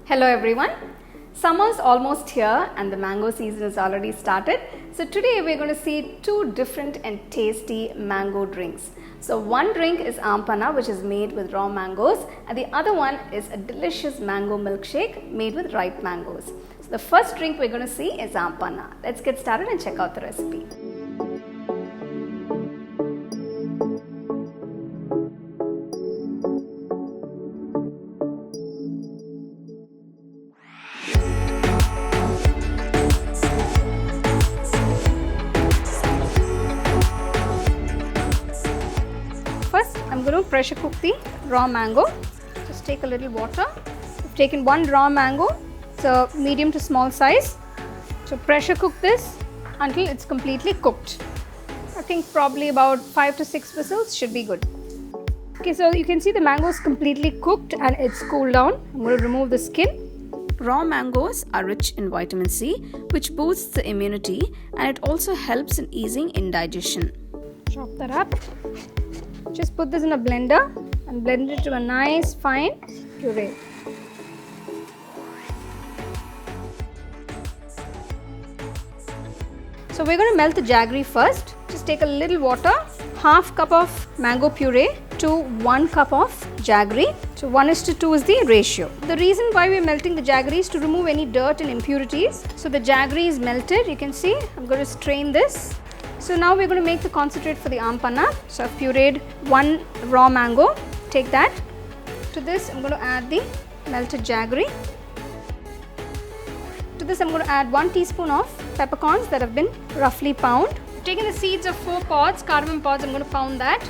Hello everyone. Summer's almost here and the mango season has already started. So today we're going to see two different and tasty mango drinks. So one drink is Aam Panna, which is made with raw mangoes, and the other one is a delicious mango milkshake made with ripe mangoes. So the first drink we're going to see is Aam Panna. Let's get started and check out the recipe. First, I'm going to pressure cook the raw mango. Just take a little water. I've taken one raw mango. It's a medium to small size. So pressure cook this until it's completely cooked. I think probably about 5 to 6 whistles should be good. Okay, so you can see the mango is completely cooked and it's cooled down. I'm going to remove the skin. Raw mangoes are rich in vitamin C, which boosts the immunity, and it also helps in easing indigestion. Chop that up. Just put this in a blender and blend it to a nice fine puree. So we're going to melt the jaggery first. Just take a little water, half cup of mango puree to 1 cup of jaggery. So 1:2 is the ratio. The reason why we're melting the jaggery is to remove any dirt and impurities. So the jaggery is melted. You can see I'm going to strain this. So now we're going to make the concentrate for the Aam Panna. So I've pureed 1 raw mango. Take that. To this I'm going to add the melted jaggery. To this I'm going to add 1 teaspoon of peppercorns that have been roughly pounded. I've taken the seeds of 4 pods, cardamom pods. I'm going to pound that.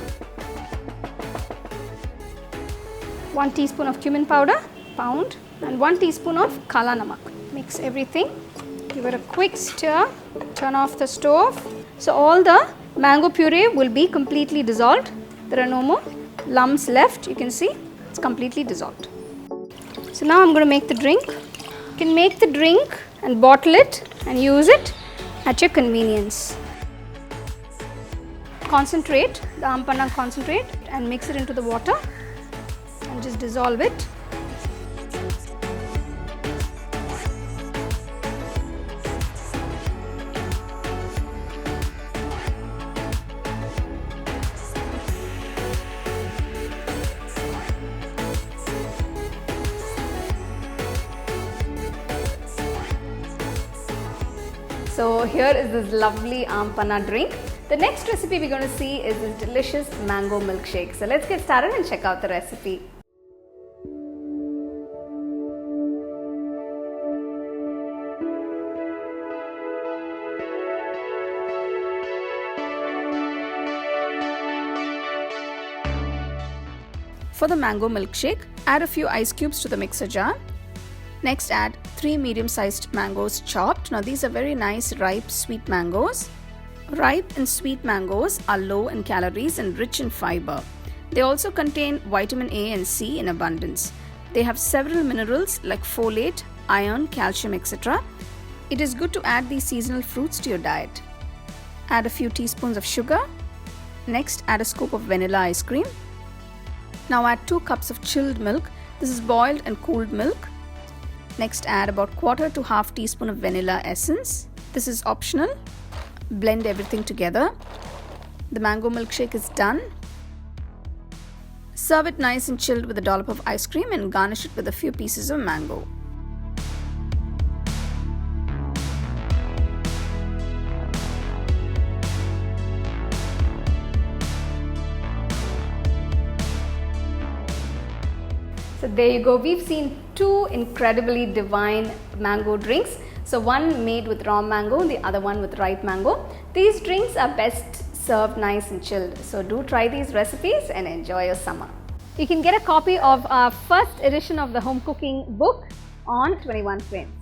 1 teaspoon of cumin powder, pound, and 1 teaspoon of kala namak. Mix everything. Give it a quick stir. Turn off the stove. So all the mango puree will be completely dissolved. There are no more lumps left. You can see it's completely dissolved. So now I'm going to make the drink. You can make the drink and bottle it and use it at your convenience. Concentrate, the Aam Panna concentrate, and mix it into the water and just dissolve it. So here is this lovely Aam Panna drink. The next recipe we're going to see is this delicious mango milkshake. So let's get started and check out the recipe. For the mango milkshake, add a few ice cubes to the mixer jar. Next, add 3 medium-sized mangoes chopped. Now these are very nice ripe sweet mangoes. Ripe and sweet mangoes are low in calories and rich in fiber. They also contain vitamin A and C in abundance. They have several minerals like folate, iron, calcium, etc. It is good to add these seasonal fruits to your diet. Add a few teaspoons of sugar. Next, add a scoop of vanilla ice cream. Now add 2 cups of chilled milk. This is boiled and cooled milk. Next, add about 1/4 to 1/2 teaspoon of vanilla essence. This is optional. Blend everything together. The mango milkshake is done. Serve it nice and chilled with a dollop of ice cream and garnish it with a few pieces of mango. So there you go. We've seen 2 incredibly divine mango drinks. So one made with raw mango and the other one with ripe mango. These drinks are best served nice and chilled. So do try these recipes and enjoy your summer. You can get a copy of our first edition of the home cooking book on 21 Frames.